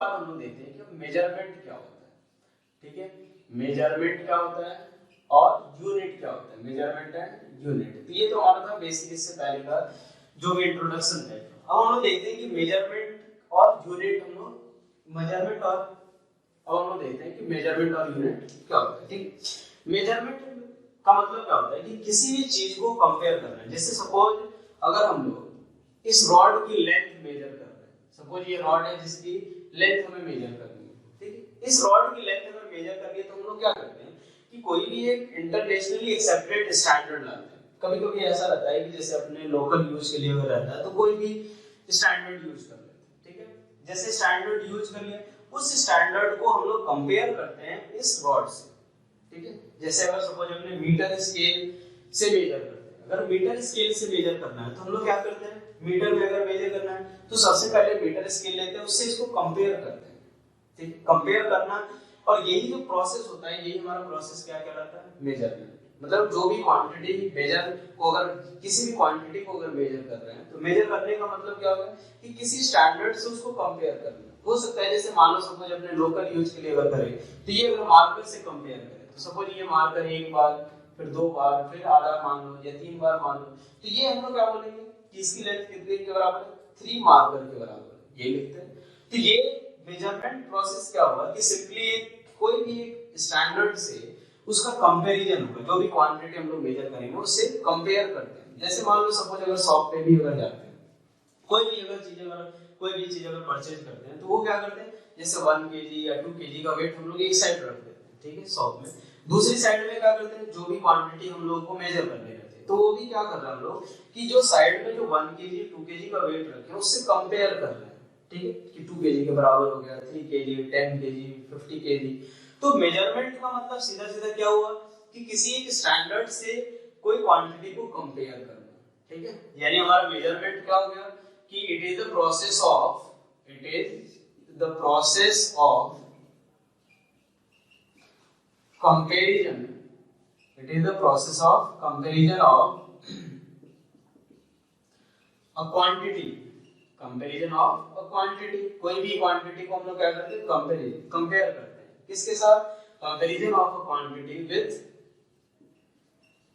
हम लोग देखते हैं कि मेजरमेंट क्या होता है। ठीक है, मेजरमेंट क्या होता है और यूनिट क्या होता है, मेजरमेंट एंड यूनिट। तो ये तो हमारा था बेसिक, इससे पहले का जो भी इंट्रोडक्शन है। अब हम लोग देखते हैं कि मेजरमेंट और यूनिट, हम लोग मेजरमेंट और अब हम लोग देखते हैं कि मेजरमेंट और यूनिट क्या होता है। ठीक, मेजरमेंट का मतलब क्या होता है कि किसी भी चीज को कंपेयर करना है। जैसे सपोज अगर हम लोग इस रॉड की लेंथ मेजर कर रहे हैं, सपोज ये रॉड है जिसकी लेंथ हमें मेजर करनी है। ठीक है, इस रॉड की लेंथ अगर मेजर करनी है तो हम लोग क्या करते हैं कि कोई भी एक इंटरनेशनली एक्सेप्टेड स्टैंडर्ड लाते हैं। कभी कभी ऐसा रहता है कि जैसे अपने लोकल यूज के लिए अगर रहता है तो कोई भी स्टैंडर्ड यूज कर लेते हैं। ठीक है, जैसे स्टैंडर्ड यूज कर लिया, उस स्टैंडर्ड को हम लोग कंपेयर करते हैं इस रॉड से। ठीक है, जैसे अगर सपोज हमने मीटर स्केल से मेजर करते हैं, अगर मीटर स्केल से मेजर करना है तो हम लोग क्या करते हैं, मीटर में अगर मेजर करना है तो सबसे पहले मीटर स्केल लेते हैं, उससे इसको कंपेयर करते हैं। ठीक, कंपेयर करना, और यही जो प्रोसेस होता है, यही हमारा प्रोसेस क्या कहलाता है, मेजरमेंट। मतलब जो भी क्वांटिटी मेजर को, अगर किसी भी क्वांटिटी को अगर मेजर कर रहे हैं तो मेजर करने का मतलब क्या होगा कि किसी स्टैंडर्ड से उसको कंपेयर करना। हो सकता है जैसे मान लो सपोज अपने लोकल यूज के लिए अगर करें तो ये अगर मार्कर से कंपेयर करें तो सपोज ये मार्कर एक बार, फिर दो बार, फिर आधा मान लो या तीन बार मान लो, तो ये हम लोग क्या बोलेंगे कि इसकी लेंथ कितने के बराबर है, 3 मार्कर के बराबर, ये लिखते हैं। तो ये मेजरमेंट प्रोसेस क्या होगा कि सिंपली कोई भी एक स्टैंडर्ड से उसका कंपैरिजन होगा, जो भी क्वांटिटी हम लोग मेजर करेंगे उससे कंपेयर करते हैं। जैसे मान लो सपोज अगर शॉप पे भी अगर जाते हैं, कोई भी चीज अगर परचेज करते हैं तो वो क्या करते हैं, जैसे 1 केजी या 2 केजी का वेट हम लोग एक साइड रख देते हैं। ठीक है, शॉप में दूसरी साइड में क्या करते हैं, जो भी क्वांटिटी हम लोग को मेजर करनी रहती है तो वो भी क्या कर रहे हैं हम लोग कि जो साइड में जो 1 केजी 2 केजी का वेट रखे हैं उससे कंपेयर कर रहे हैं। ठीक है, कि 2 केजी के बराबर हो गया, 3 केजी, 10 केजी, 50 केजी। तो मेजरमेंट का मतलब सीधा सीधा क्या हुआ कि किसी एक स्टैंडर्ड से कोई क्वांटिटी को कंपेयर करना। ठीक है, यानी हमारा मेजरमेंट क्या हो गया कि it is the process of comparison, it is the process of comparison of a quantity, comparison of a quantity। कोई भी क्वांटिटी को हम लोग क्या करते हैं, कंपेयर करते हैं किसके साथ, comparison of a quantity with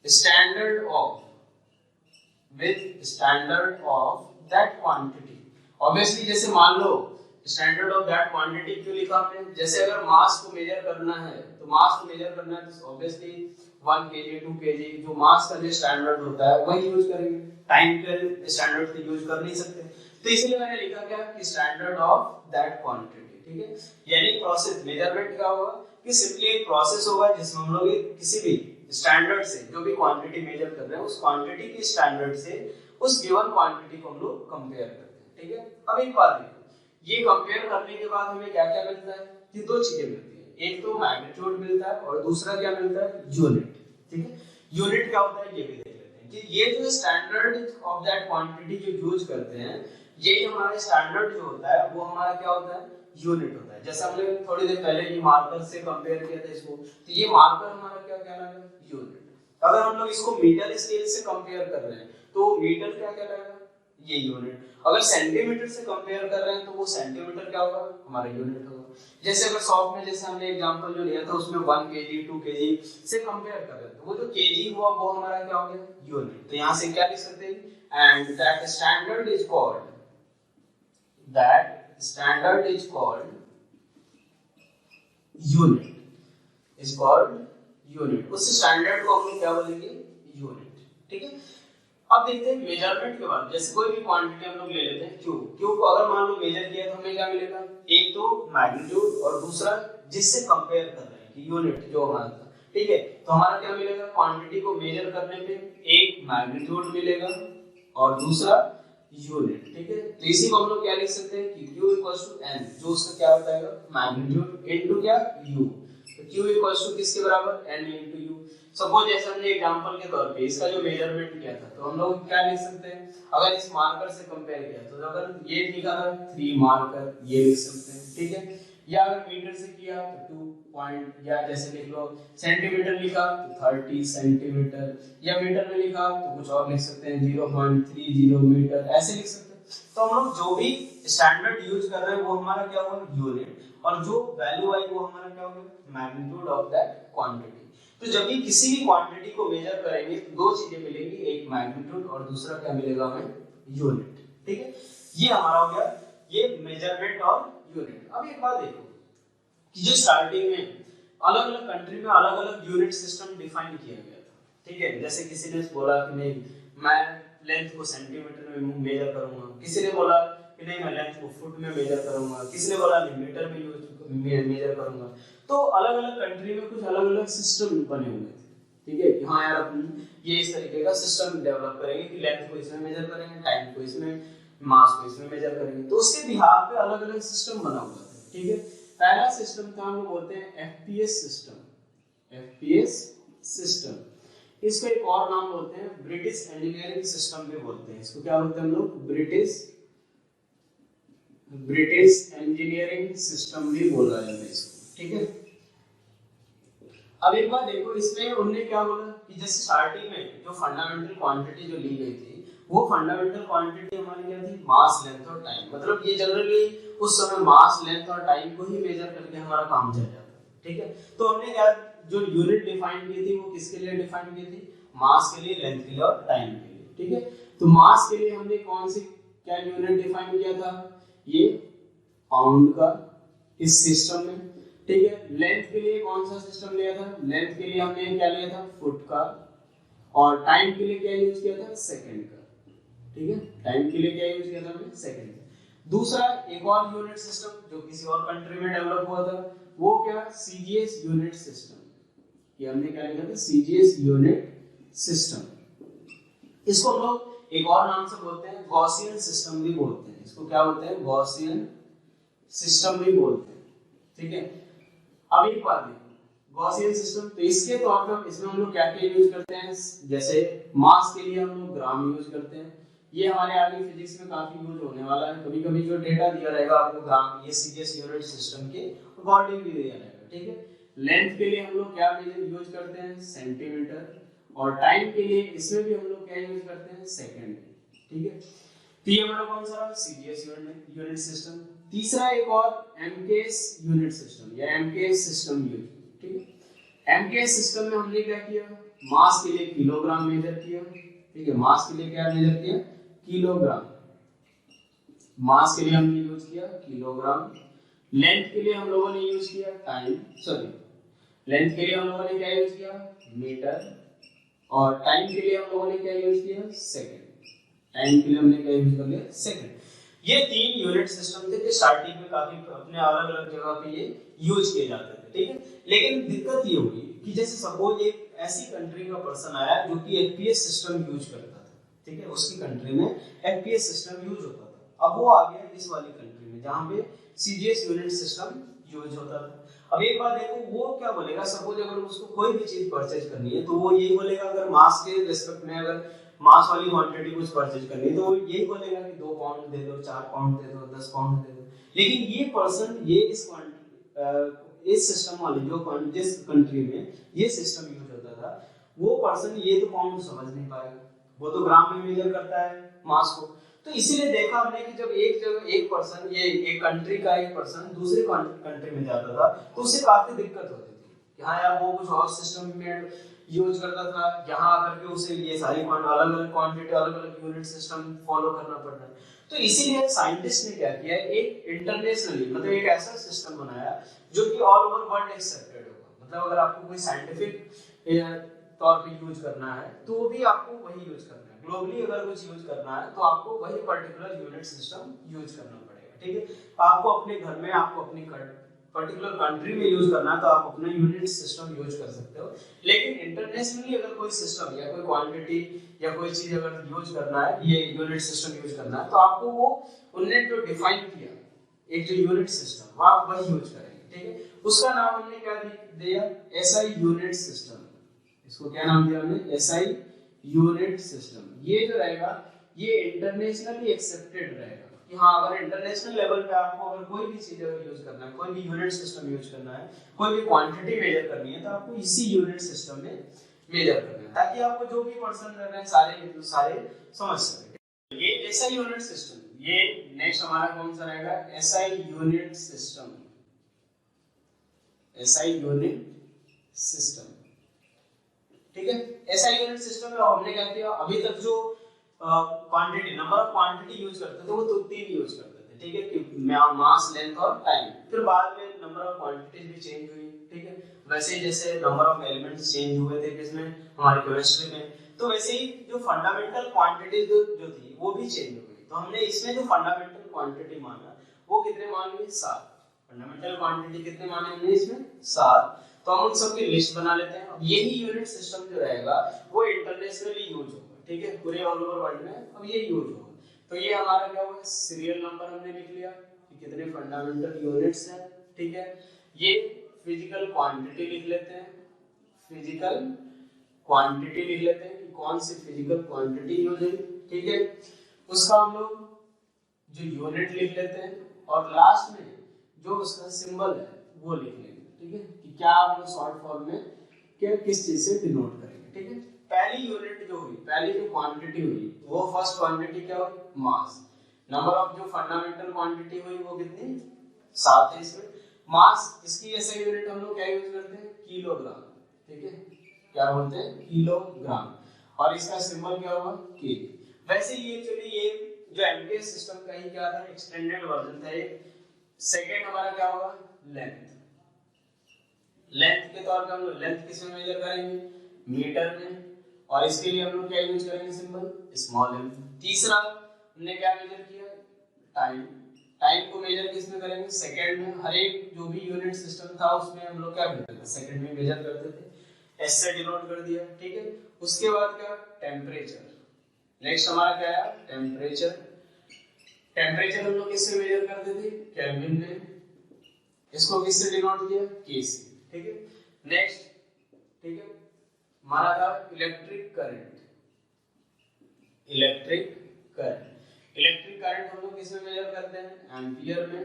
standard of that quantity. Obviously जैसे मान लो स्टैंडर्ड ऑफ दैट क्वांटिटी क्यों लिखा हमने, जैसे अगर मास को मेजर करना है तो मास को मेजर करना है तो ऑब्वियसली 1 केजी 2 केजी जो मास का जो स्टैंडर्ड होता है वही यूज करेंगे, टाइम के स्टैंडर्ड से यूज कर नहीं सकते। तो इसलिए मैंने लिखा क्या कि स्टैंडर्ड ऑफ दैट क्वांटिटी। ठीक है, यानी प्रोसेस मेजरमेंट क्या होगा कि सिंपली एक प्रोसेस होगा जिसमें हम लोग किसी भी स्टैंडर्ड से जो भी क्वांटिटी मेजर कर रहे हैं उस क्वांटिटी के स्टैंडर्ड से उस गिवन क्वांटिटी को हम लोग कंपेयर करते हैं। ठीक है, अब एक बात देखो, ये कंपेयर करने के बाद हमें क्या क्या मिलता है कि दो चीजें मिलती है, एक तो मैग्नीट्यूड मिलता है और दूसरा क्या मिलता है, यूनिट। ठीक है, यूनिट क्या होता है ये भी देख लेते हैं कि ये जो स्टैंडर्ड ऑफ दैट क्वांटिटी जो यूज करते हैं, यही हमारा स्टैंडर्ड जो होता है वो हमारा क्या होता है, यूनिट होता है। जैसे हमने थोड़ी देर पहले ये मार्कर से कंपेयर किया था इसको, तो ये मार्कर हमारा क्या कहलाएगा, यूनिट। अगर हम लोग इसको मीटर स्केल से कंपेयर कर रहे हैं तो मीटर क्या कहलाएगा, ये यूनिट। अगर सेंटीमीटर से कंपेयर कर रहे हैं तो वो सेंटीमीटर क्या होगा, हमारा यूनिट होगा। जैसे अगर शॉप में जैसे हमने एग्जांपल जो लिया था उसमें 1 केजी 2 केजी से कंपेयर कर रहे हैं तो वो जो केजी हुआ वो हमारा क्या हो गया, यूनिट। तो यहां से क्या लिख सकते हैं, and that standard is called unit. उस स्टैंडर्ड को हम लोग क्या बोलेंगे, यूनिट। ठीक है, अब देखते हैं मेजरमेंट के बाद। जैसे कोई भी क्वांटिटी हम लोग ले लेते हैं, क्यू को अगर मान लो मेजर किया तो हमें क्या मिलेगा, एक तो मैग्नीट्यूड और दूसरा जिससे कंपेयर कर रहे हैं कि यूनिट जो हमारा था। ठीक है, तो हमारा क्या मिलेगा, क्वांटिटी को मेजर करने पे एक मैग्नीट्यूड मिलेगा और दूसरा यूनिट। ठीक है, तो इसी को हम लोग क्या लिख सकते हैं कि Q = N, जो उसका क्या बताएगा, मैग्नीट्यूड इनटू क्या, U। तो Q = किसके बराबर, N * U। सपोज जैसे हमने एग्जांपल के तौर पे इसका जो मेजरमेंट किया था तो हम लोग क्या लिख सकते हैं, अगर इस मार्कर से कंपेयर किया तो अगर ये लिखा था 3 मार्कर, ये लिख सकते हैं। ठीक है, या अगर मीटर से किया तो 2 पॉइंट, या जैसे लिख लो सेंटीमीटर लिखा तो 30 सेंटीमीटर, या मीटर में लिखा तो कुछ और लिख सकते हैं 0.30 मीटर, ऐसे लिख सकते हैं। तो हम लोग जो भी स्टैंडर्ड यूज कर रहे हैं वो हमारा क्या हुआ यूनिट, और जो वैल्यू आई वो हमारा क्या होगा मैग्नीट्यूड ऑफ दैट क्वांटिटी। तो जब भी किसी भी क्वांटिटी को मेजर करेंगे तो दो चीजें मिलेंगी, एक मैग्नीट्यूड और दूसरा क्या मिलेगा हमें यूनिट। ठीक है, ये हमारा हो गया ये मेजरमेंट और यूनिट। अब एक बात देखो कि जो स्टार्टिंग में अलग अलग कंट्री में अलग अलग यूनिट सिस्टम डिफाइन किया गया था। ठीक है, जैसे किसी ने बोला कि नहीं मैं लेंथ को सेंटीमीटर में मेजर करूंगा, किसी ने बोला कि नहीं मैं लेंथ को फुट में मेजर करूंगा, किसी ने बोला नहीं मीटर में मेजर करूंगा। तो अलग अलग कंट्री में कुछ अलग अलग सिस्टम बने हुए थे। ठीक है, कि हाँ यार अपन ये इस तरीके का सिस्टम डेवलप करेंगे कि लेंथ को इसमें मेजर करेंगे, टाइम को इसमें, मास को इसमें मेजर करेंगे। तो उसके बिहाफ पे अलग अलग सिस्टम बना हुआ था। ठीक है, पहला सिस्टम था हम लोग बोलते हैं एफपीएस सिस्टम। एफपीएस सिस्टम, इसको एक और नाम बोलते हैं ब्रिटिश इंजीनियरिंग सिस्टम भी बोलते हैं। इसको क्या बोलते हैं हम लोग ब्रिटिश इंजीनियरिंग सिस्टम भी बोल रहे हैं इसको। ठीक है, अब एक बार देखो इसमें उन्होंने क्या बोला कि जैसे स्टार्टिंग में जो फंडामेंटल क्वांटिटी जो ली गई थी वो फंडामेंटल क्वांटिटी हमारी क्या थी मास, लेंथ और टाइम। मतलब ये जनरली उस समय मास, लेंथ और टाइम को ही मेजर करके हमारा काम चल जाता है। ठीक है, तो हमने क्या जो यूनिट डिफाइन की थी वो किसके लिए डिफाइन की थी, मास के लिए, लेंथ के लिए और टाइम के लिए। ठीक है, तो मास के लिए हमने कौन सी क्या यूनिट डिफाइन किया था, ये पाउंड का इस सिस्टम में। ठीक है, लेंथ के लिए कौन सा सिस्टम लिया था, लेंथ के लिए हमने क्या लिया था फुट का, और टाइम के लिए क्या यूज किया था सेकंड का। ठीक है, टाइम के लिए क्या यूज किया था हमने सेकंड का। दूसरा एक और यूनिट सिस्टम जो किसी और कंट्री में डेवलप हुआ था वो क्या सीजीएस यूनिट सिस्टम। ये हमने क्या लिखा था सीजीएस यूनिट सिस्टम। इसको हम लोग एक और नाम से बोलते हैं गॉसियन सिस्टम भी बोलते हैं। इसको क्या बोलते हैं गॉसियन सिस्टम भी बोलते हैं। ठीक है, अब एक बात देखो गॉसियन सिस्टम, तो इसके तौर पर इसमें हम लोग क्या क्या यूज करते हैं, जैसे मास के लिए हम लोग ग्राम यूज करते हैं। ये हमारे आगे फिजिक्स में काफी यूज होने वाला है। कभी कभी जो डेटा दिया रहेगा आपको ग्राम, ये सीजीएस यूनिट सिस्टम के अकॉर्डिंग भी दिया रहेगा। ठीक है, लेंथ के लिए हम लोग क्या यूज करते हैं सेंटीमीटर, और टाइम के लिए इसमें भी हम लोग क्या यूज करते हैं सेकंड। ठीक है, तो ये हमारा कौन सा सीजीएस यूनिट सिस्टम। तीसरा एक और एमकेएस यूनिट सिस्टम या एमकेएस सिस्टम यूज। ठीक है, एमकेएस सिस्टम में हमने क्या किया मास के लिए किलोग्राम मेजर किया। ठीक है, मास के लिए क्या मेजर किया किलोग्राम, मास के लिए हमने यूज किया किलोग्राम। लेंथ के लिए हम लोगों ने यूज किया लेंथ के लिए हम लोगों ने क्या यूज किया मीटर, और टाइम के लिए हम लोगों ने क्या यूज किया सेकंड। टाइम के लिए हमने क्या यूज कर लिया सेकंड। ये तीन यूनिट सिस्टम थे जो स्टार्टिंग में काफी अपने अलग अलग जगह पे ये यूज किए जाते थे। ठीक है, लेकिन दिक्कत ये हुई कि जैसे सपोज एक ऐसी कंट्री का पर्सन आया जो कि एफपीएस सिस्टम यूज करता था। ठीक है, उसकी कंट्री में एफपीएस सिस्टम यूज होता था। अब वो आ गया इस वाली कंट्री में जहां पे सीजीएस यूनिट सिस्टम यूज होता था। अब एक बार देखो वो क्या बोलेगा, सपोज अगर उसको कोई भी चीज परचेज करनी है तो वो यही बोलेगा, अगर मास के रिस्पेक्ट में अगर मास वाली क्वांटिटी कुछ परचेज करनी है तो वो यही बोलेगा कि 2 पाउंड दे दो, 4 पाउंड दे दो, 10 पाउंड दे दो। लेकिन ये पर्सन ये इस सिस्टम वाले जो जिस कंट्री में ये सिस्टम यूज होता था वो पर्सन ये तो पाउंड समझ नहीं पाएगा, वो तो ग्राम में मेजर करता है मास को। तो इसीलिए देखा हमने कि जब एक जगह एक पर्सन ये एक कंट्री का एक पर्सन दूसरे कंट्री में जाता था तो उसे काफी दिक्कत होती थी कि हाँ यार वो कुछ और सिस्टम में यूज करता था, यहाँ आकर के उसे ये सारी अलग अलग क्वांटिटी अलग अलग यूनिट सिस्टम फॉलो करना पड़ रहा है। तो इसीलिए साइंटिस्ट ने क्या किया एक इंटरनेशनली मतलब एक ऐसा सिस्टम बनाया जो कि ऑल ओवर वर्ल्ड एक्सेप्टेड होगा। मतलब अगर आपको कोई साइंटिफिक तौर पे यूज करना है तो वो भी आपको वही यूज करना है। ग्लोबली अगर कुछ यूज करना है तो आपको वही पर्टिकुलर यूनिट सिस्टम यूज करना पड़ेगा। ठीक है, आपको अपने घर में आपको अपनी पर्टिकुलर कंट्री में यूज करना है तो आप अपना यूनिट सिस्टम यूज कर सकते हो। लेकिन इंटरनेशनली अगर कोई सिस्टम या कोई क्वांटिटी या कोई चीज अगर यूज करना है ये यूनिट सिस्टम यूज करना है तो आपको वो उन्होंने जो डिफाइन किया एक जो यूनिट सिस्टम वो आप वही यूज करेंगे। ठीक है, उसका नाम हमने क्या दिया एसआई यूनिट सिस्टम। इसको क्या नाम दिया हमने एसआई यूनिट सिस्टम। ये जो रहेगा ये इंटरनेशनली एक्सेप्टेड रहेगा कि हाँ अगर इंटरनेशनल लेवल पे आपको अगर कोई भी चीज अगर यूज करना है, कोई भी यूनिट सिस्टम यूज करना है, कोई भी क्वांटिटी मेजर करनी है तो आपको इसी यूनिट सिस्टम में मेजर करना है ताकि आपको जो भी पर्सन कर रहे हैं सारे समझ सके। ये ऐसा यूनिट सिस्टम ये नेक्स्ट हमारा कौन सा रहेगा, SI unit system, SI unit system. ठीक है, एसआई यूनिट सिस्टम में हमने क्या किया, अभी तक जो quantity, number of quantity use करते थे वो तो तीन यूज करते थे, ठीक है, कि मास, लेंथ और टाइम। फिर बाद में नंबर ऑफ क्वांटिटीज भी चेंज हुई, ठीक है, वैसे ही जैसे नंबर ऑफ एलिमेंट्स चेंज हुए थे किसमें, हमारी केमिस्ट्री में, तो वैसे ही जो फंडामेंटल क्वांटिटी जो थी वो भी चेंज हो गई। तो हमने इसमें जो फंडामेंटल क्वांटिटी माना वो कितने मान लिए, 7। फंडामेंटल क्वांटिटी कितने माने हमने इसमें, 7। तो हम उन सब की लिस्ट बना लेते हैं। अब यही यूनिट सिस्टम जो रहेगा वो इंटरनेशनली यूज होगा, ठीक है, पूरे ऑल ओवर वर्ल्ड में अब ये यूज होगा। तो ये हमारा क्या होगा, सीरियल नंबर हमने लिख लिया कि कितने फंडामेंटल यूनिट्स हैं, ठीक है। ये फिजिकल क्वांटिटी लिख लेते हैं, फिजिकल क्वांटिटी लिख लेते हैं कि कौन सी फिजिकल क्वांटिटी यूज हुई, ठीक है। उसका हम लोग जो यूनिट लिख लेते हैं और लास्ट में जो उसका सिंबल है वो लिख लेंगे, ठीक है, कि क्या हम लोग शॉर्ट फॉर्म में क्या किस चीज से डिनोट करेंगे, ठीक है। पहली यूनिट जो हुई, पहली जो क्वांटिटी हुई वो फर्स्ट क्वांटिटी क्या हुई, मास। नंबर ऑफ जो फंडामेंटल क्वांटिटी हुई वो कितनी, 7 है इसमें। मास, इसकी ऐसे यूनिट हम लोग क्या यूज करते हैं, किलोग्राम, ठीक है, क्या बोलते हैं, किलोग्राम। और इसका सिंबल क्या होगा, के। वैसे ये चलिए ये जो एमकेएस सिस्टम का ही क्या था, एक्सटेंडेड वर्जन था ये। सेकंड हमारा क्या होगा, लेंथ। लेंथ के तौर पे हम लोग लेंथ किस में मेजर करेंगे, मीटर में, और इसके लिए हम लोग क्या यूज करेंगे, सिंबल स्मॉल एम। तीसरा हमने क्या मेजर किया, टाइम। टाइम को मेजर किस में करेंगे, सेकंड में। हर एक जो भी यूनिट सिस्टम था उसमें हम लोग क्या करते थे, सेकंड में मेजर करते थे, एस से डिनोट कर दिया, ठीक है। उसके बाद क्या, टेम्परेचर। नेक्स्ट हमारा क्या है, टेम्परेचर। टेम्परेचर हम लोग किससे मेजर करते थे, केल्विन में। इसको किससे डिनोट किया, के से, ठीक है। नेक्स्ट, ठीक है, हमारा था electric current. Electric current, electric current हम लोग किसमें मेजर करते हैं, एम्पियर में।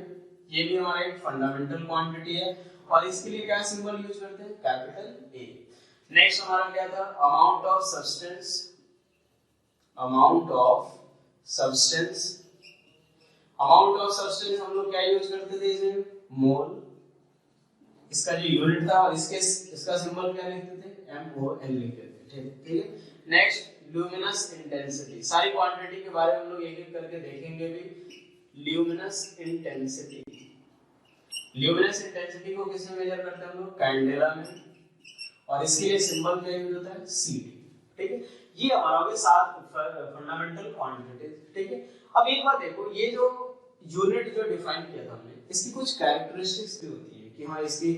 ये भी हमारा एक फंडामेंटल क्वांटिटी है और इसके लिए क्या सिंबल यूज करते हैं, कैपिटल ए। नेक्स्ट हमारा क्या था, amount of substance. Amount of substance, amount of substance हम लोग क्या यूज करते थे इसमें, मोल। इसका जो यूनिट था और इसका सिंबल क्या लिखते थे, MOL लिखते थे, ठीक है। Next luminous intensity. सारी क्वांटिटी के बारे में हम लोग एक एक करके देखेंगे भी। ल्यूमिनस इंटेंसिटी, ल्यूमिनस इंटेंसिटी को किसमें मेजर करते हैं हम लोग, कैंडेला में, और इसके लिए सिंबल क्या यूज होता है, CD, ठीक है। ये हमारा हो गया 7 फंडामेंटल क्वांटिटीज, ठीक है। अब एक बात देखो, ये जो यूनिट जो डिफाइन किया था हमने, इसकी कुछ कैरेक्टरिस्टिक्स भी होती है कि हाँ इसकी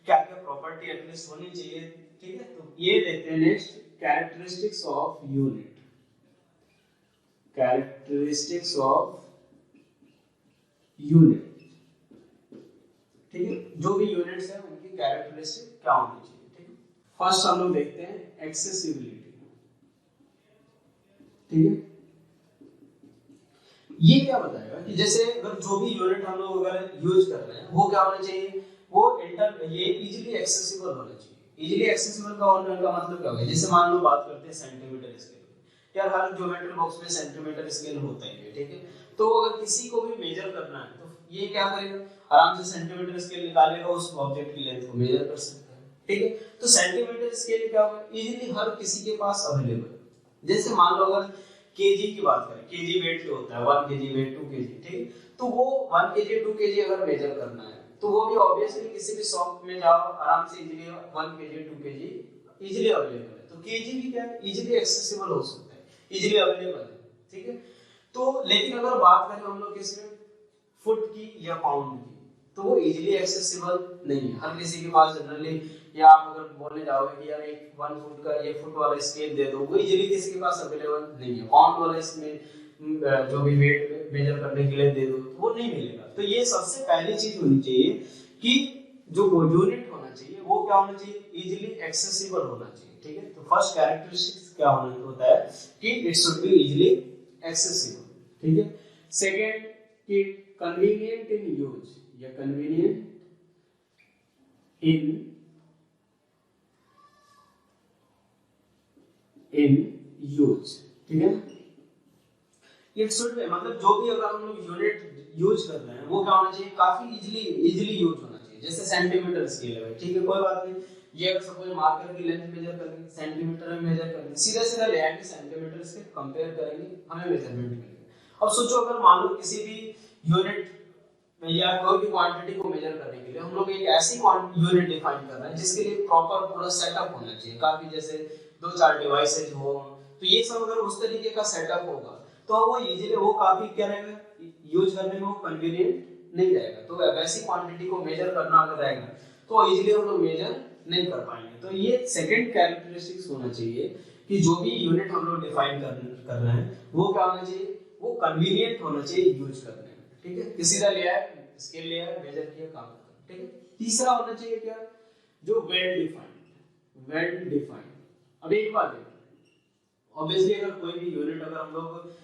क्या क्या प्रॉपर्टी एटलीस्ट होनी चाहिए, ठीक है। तो ये देखते हैं next, characteristics of unit. Characteristics of unit, ठीक है, जो भी यूनिट्स हैं उनकी कैरेक्टरिस्टिक क्या होनी चाहिए, ठीक है। फर्स्ट हम लोग देखते हैं एक्सेसिबिलिटी, ठीक है। ये क्या बताएगा कि जैसे अगर जो भी यूनिट हम लोग अगर यूज कर रहे हैं वो क्या होना चाहिए, वो ये इजीली एक्सेसिबल होना चाहिए। इजीली एक्सेसिबल का होने का मतलब क्या होगा, जैसे मान लो बात करते हैं सेंटीमीटर स्केल, यार हर ज्योमेट्री बॉक्स में सेंटीमीटर स्केल होता ही है, ठीक है। तो अगर किसी को भी मेजर करना है तो ये क्या करेगा, आराम से सेंटीमीटर स्केल निकालेगा, उस ऑब्जेक्ट की लेंथ को मेजर कर सकता है, ठीक है। तो सेंटीमीटर स्केल क्या होगा, इजीली हर किसी के पास अवेलेबल। जैसे मान लो अगर केजी की बात करें, केजी वेट जो होता है 1 केजी वेट 2 केजी, ठीक, तो वो 1 केजी 2 केजी अगर मेजर करना है तो वो भी ऑब्वियसली किसी भी शॉप में जाओ, आराम से easily 1 KG 2 KG easily available है। तो केजी भी क्या है, इजीली एक्सेसिबल हो सकता है, इजीली अवेलेबल है, ठीक है। तो लेकिन अगर बात करें हम लोग किसमें, फुट की या पाउंड की, तो वो इजीली एक्सेसिबल नहीं है हर किसी के पास जनरली। या आप अगर बोलने जाओगे कि यार एक 1 फुट का ये फुट वाला स्केल दे दो, वो इजीली किसी के पास अवेलेबल नहीं है। पाउंड वाला इसमें जो भी वेट मेजर करने के लिए दे दो वो नहीं मिलेगा। तो ये सबसे पहली चीज होनी चाहिए कि जो यूनिट होना चाहिए वो क्या होना चाहिए, इजीली एक्सेसिबल होना चाहिए, ठीक है। तो फर्स्ट कैरेक्टरिस्टिक्स क्या होता है कि it should be easily accessible, ठीक है। सेकंड कि कन्वीनियंट इन यूज या कन्वीनियंट इन यूज, ठीक है। इट शुड बी, मतलब जो भी अगर हम लोग यूनिट यूज कर रहे हैं वो क्या होना चाहिए, काफी इजीली यूज होना चाहिए। जैसे सेंटीमीटर स्केल है, ठीक है, कोई बात नहीं, ये अगर सपोज मार्कर की लेंथ मेजर करेंगे सेंटीमीटर में मेजर करेंगे, सीधा सीधा ले आएंगे सेंटीमीटर से कंपेयर करेंगे, हमें मेजरमेंट मिलेगा। अब सोचो अगर मान लो किसी भी यूनिट या कोई भी क्वांटिटी को मेजर करने के लिए हम लोग एक ऐसी यूनिट डिफाइन कर रहे हैं जिसके लिए प्रॉपर पूरा सेटअप होना चाहिए, काफी जैसे दो चार डिवाइसेज हो, तो ये सब अगर उस तरीके का सेटअप होगा तो वो इजीली, वो काफी क्या रहेगा, यूज करने में वो कन्वीनियंट नहीं रहेगा। तो वैसी क्वांटिटी को मेजर करना अगर रहेगा तो इजीली हम लोग मेजर नहीं कर पाएंगे। तो ये सेकंड कैरेक्टरिस्टिक्स होना चाहिए कि जो भी यूनिट हम लोग डिफाइन कर रहे हैं वो क्या होना चाहिए, वो कन्वीनियंट होना चाहिए यूज करने में, ठीक है। सीधा लिया है, स्केल लिया है, मेजर किया, काम खत्म, ठीक है। तीसरा होना चाहिए क्या, जो वेल डिफाइंड। अब एक बात है, ऑब्वियसली अगर कोई भी यूनिट अगर हम लोग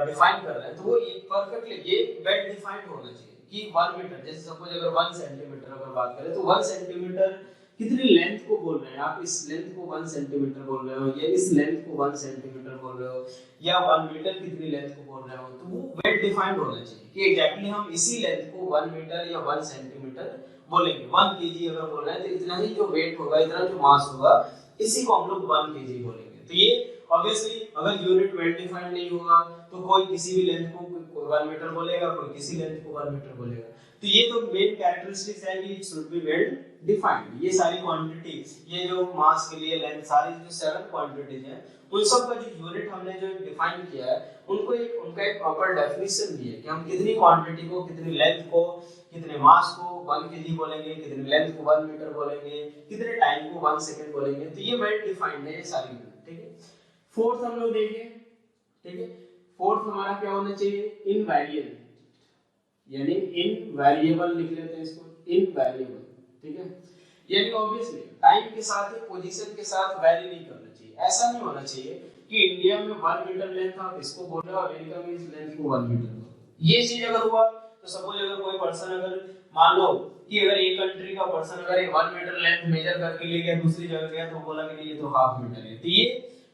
डिफाइन कर रहे हैं तो वो परफेक्टली ये वेल डिफाइंड होना चाहिए कि 1 मीटर, जैसे सपोज अगर 1 सेंटीमीटर अगर बात करें तो 1 सेंटीमीटर कितनी लेंथ को बोल रहे हैं आप, इस लेंथ को 1 सेंटीमीटर बोल रहे हो या इस लेंथ को 1 सेंटीमीटर बोल रहे हो या 1 मीटर कितनी लेंथ को बोल रहे हो, तो वो वेल डिफाइंड होना चाहिए कि एग्जैक्टली हम इसी लेंथ को 1 मीटर या 1 सेंटीमीटर बोलेंगे। 1 केजी अगर बोल रहे हैं तो इतना ही जो वेट होगा, इतना जो मास होगा, इसी को हम लोग 1 केजी बोलेंगे। तो ये ऑब्वियसली अगर यूनिट वेल डिफाइंड नहीं होगा तो कोई किसी भी लेंथ को 1 मीटर बोलेगा, कोई किसी लेंथ को 1 मीटर बोलेगा। तो ये तो मेन कैरेक्टरिस्टिक्स है कि it should be well defined. ये सारी क्वांटिटीज, ये जो मास के लिए लेंथ, सारी जो 7 क्वांटिटीज हैं, उन सब का जो यूनिट हमने जो डिफाइन किया है उनको उनका एक प्रॉपर डेफिनेशन भी है कि हम कितनी क्वांटिटी को, कितनी लेंथ को, कितने मास को 1 केजी बोलेंगे, कितनी लेंथ को 1 मीटर बोलेंगे, कितने टाइम को 1 सेकंड बोलेंगे। तो ये वेल डिफाइंड है ये सारी यूनिट, ठीक है। फोर्थ हम लोग देखें, ठीक है, फोर्थ हमारा क्या होना चाहिए, इनवेरिएबल, यानी इनवेरिएबल लिख लेते हैं इसको, इनवेरिएबल, ठीक है। यानी ऑब्वियसली टाइम के साथ या पोजीशन के साथ वैरी नहीं करना चाहिए। ऐसा नहीं होना चाहिए कि इंडिया में 1 मीटर लेंथ आप इसको बोल रहे हो, अमेरिका में इस लेंथ को 1 मीटर बोल, ये चीज अगर हुआ तो सपोज अगर कोई पर्सन, अगर मान लो कि अगर एक कंट्री का पर्सन अगर 1 मीटर लेंथ मेजर करके ले गया दूसरी जगह गया तो बोला कि ये तो हाफ मीटर है, तो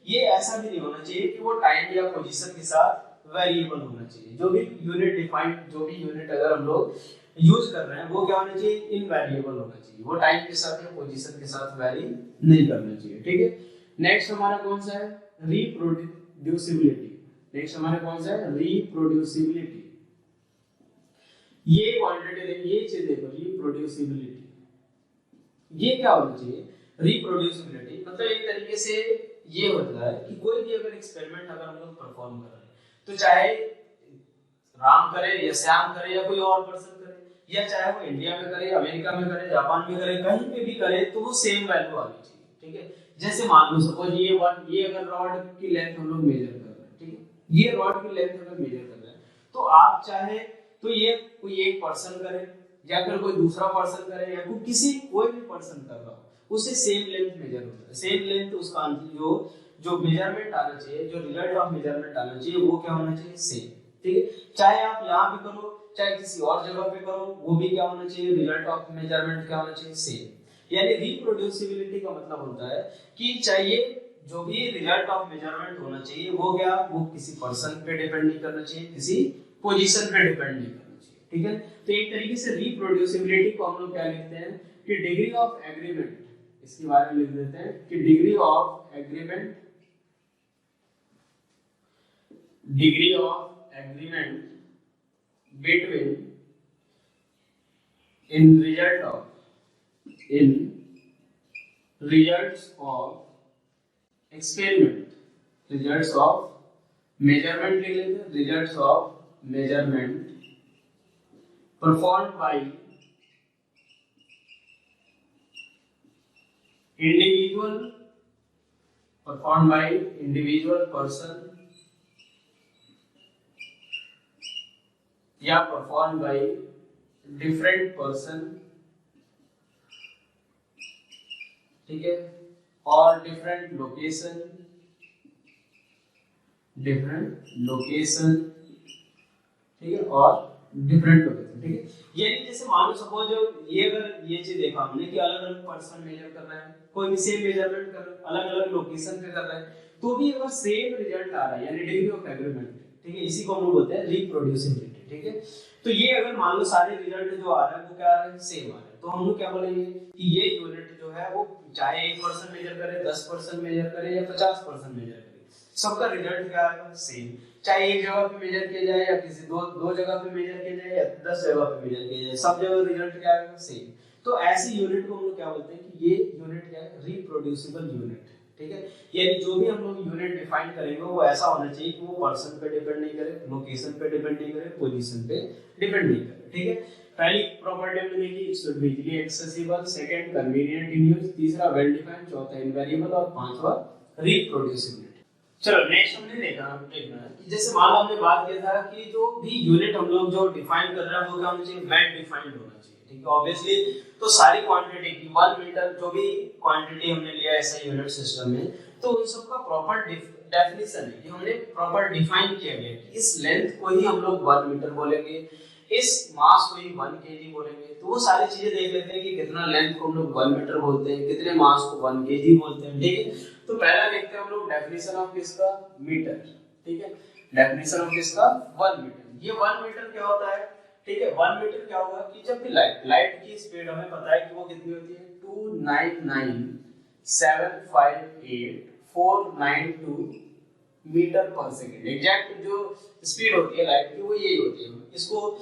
ये ऐसा भी नहीं होना चाहिए कि वो टाइम या पोजीशन के साथ वेरिएबल होना चाहिए। जो भी यूनिट डिफाइंड, जो भी यूनिट अगर हम लोग यूज कर रहे हैं वो क्या होना चाहिए, इनवेरिएबल होना चाहिए, वो टाइम के साथ या पोजीशन के साथ वेरी नहीं करना चाहिए, ठीक है। नेक्स्ट हमारा कौन सा है, रिप्रोड्यूसिबिलिटी। नेक्स्ट हमारा कौन सा है, रिप्रोड्यूसिबिलिटी। ये क्वांटिटी, ये चीज देखो, रिप्रोड्यूसिबिलिटी, ये क्या होना चाहिए, रिप्रोड्यूसिबिलिटी मतलब एक तरीके से ये होता है कि कोई भी अगर एक्सपेरिमेंट अगर हम लोग परफॉर्म कर रहे हैं तो चाहे राम करे या श्याम करे या कोई और पर्सन करे, या चाहे वो इंडिया में करे, अमेरिका में करे, जापान में करे, कहीं पे भी करे, तो वो सेम वैल्यू आनी चाहिए, ठीक है। जैसे मान लो सपोज ये अगर रॉड की लेंथ हम लोग मेजर कर रहे हैं, ठीक है, ये रॉड की लेंथ अगर मेजर कर रहे हैं तो आप चाहे तो ये कोई एक पर्सन करे या फिर कोई दूसरा पर्सन करे या कोई भी पर्सन कर रहा हो, उससे सेम लेंथ मेजर होता है। सेम लेंथ, उसका जो मेजरमेंट आना चाहिए, जो रिजल्ट ऑफ मेजरमेंट आना चाहिए वो क्या होना चाहिए, सेम, ठीक है। चाहे आप यहाँ पे करो चाहे किसी और जगह पे करो, वो भी क्या होना चाहिए, रिजल्ट ऑफ मेजरमेंट क्या होना चाहिए, सेम। यानी रिप्रोड्यूसिबिलिटी का मतलब होता है कि चाहिए जो भी रिजल्ट ऑफ मेजरमेंट होना चाहिए वो क्या, वो किसी पर्सन पे डिपेंड नहीं करना चाहिए, किसी पोजीशन पे डिपेंड नहीं करना चाहिए, ठीक है। तो एक तरीके से रिप्रोड्यूसिबिलिटी को हम लोग क्या लिखते हैं कि डिग्री ऑफ एग्रीमेंट, इसके बारे में लिख देते हैं कि degree of agreement, degree of agreement between in results of experiment, results of measurement लिख लेते हैं, results of measurement performed by individual person या परफॉर्म बाय डिफरेंट पर्सन, ठीक है, और डिफरेंट लोकेशन, ठीक है, और डिफरेंट लोकेशन, ठीक है। यानी जैसे मान लो सपोज ये अगर ये चीज देखा हमने कि अलग अलग पर्सन मेजर कर रहे हैं, कोई भी सेम मेजरमेंट कर रहे हैं, अलग अलग लोकेशन पे कर रहे हैं, तो भी अगर सेम रिजल्ट आ रहा है यानी डिग्री ऑफ एग्रीमेंट, ठीक है, इसी को हम लोग बोलते हैं रिप्रोड्यूसिबिलिटी। ठीक है, तो ये अगर मान लो सारे रिजल्ट जो आ रहा है वो क्या आ रहा है, सेम आ रहा है, तो हम लोग क्या बोलेंगे कि ये यूनिट जो है वो चाहे 1% मेजर करे, 10% मेजर करे या 50% मेजर करे, सबका रिजल्ट क्या आएगा, सेम। चाहे एक जगह पे मेजर किया जाए या किसी दो जगह पे मेजर किया जाए या 10 जगह पे मेजर किया जाए, सब जगह रिजल्ट क्या आएगा, सेम। तो ऐसी यूनिट को हम लोग क्या बोलते हैं कि ये यूनिट क्या है, रिप्रोड्यूसिबल यूनिट। ठीक है, यानी जो भी हम लोग यूनिट डिफाइन करेंगे वो ऐसा होना चाहिए कि वो पर्सन पे डिपेंड नहीं करे, लोकेशन पे डिपेंड नहीं करे, पोजीशन पे डिपेंड नहीं करे। ठीक है, पहली प्रॉपर्टी हमने देखी, it should be easily accessible, second convenient in use, तीसरा वेल डिफाइंड, चौथा इनवेरिएबल और पांचवा रिप्रोड्यूसिबिलिटी। चलो नेक्स्ट हमने देखा कि जैसे मान लो हमने बात किया था कि जो भी यूनिट हम लोग जो डिफाइन कर रहे हैं वो क्या होना चाहिए, वेल डिफाइंड होना चाहिए। ठीक है, ऑब्वियसली तो सारी क्वांटिटी की 1 मीटर जो भी क्वांटिटी हमने लिया ऐसा यूनिट सिस्टम में, तो उन सब का प्रॉपर डेफिनेशन है कि हमने प्रॉपर डिफाइन किया गया कि इस लेंथ को ही हम लोग 1 मीटर बोलेंगे, इस मास को ही 1 केजी बोलेंगे। तो वो सारी चीजें देख लेते हैं कि कितना लेंथ को हम लोग 1 मीटर बोलते हैं, कितने मास को 1 केजी बोलते हैं। ठीक है, तो पहला देखते हैं हम लोग डेफिनेशन ऑफ किसका, मीटर। ठीक है, डेफिनेशन ऑफ किसका, 1 मीटर। ये 1 मीटर क्या होता है, ठीक है, 1 मीटर क्या होगा कि जब भी लाइट की स्पीड हमें पता है कि वो कितनी होती है, 299,758,492 मीटर पर सेकंड। एग्जैक्ट जो स्पीड होती है लाइट की वो यही होती है। इसको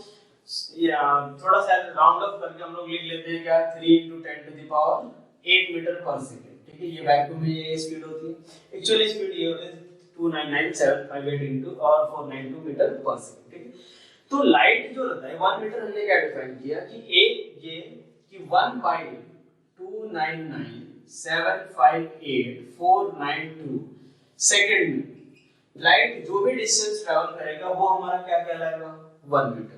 या थोड़ा सा राउंड अप करके हम लोग लिख लेते हैं क्या, 3 × 10⁸ मीटर पर सेकंड। ठीक है, ये वैक्यूम में ये स्पीड होती है, एक्चुअली स्पीड ये होती है 299,758 और 492 मीटर पर सेकंड। ठीक है, तो लाइट जो रहता है 1 मीटर हमने क्या डिफाइन किया कि एक ये कि 1/299,758,492 सेकंड में लाइट जो भी डिस्टेंस ट्रैवल करेगा वो हमारा क्या कहलाएगा, 1 मीटर।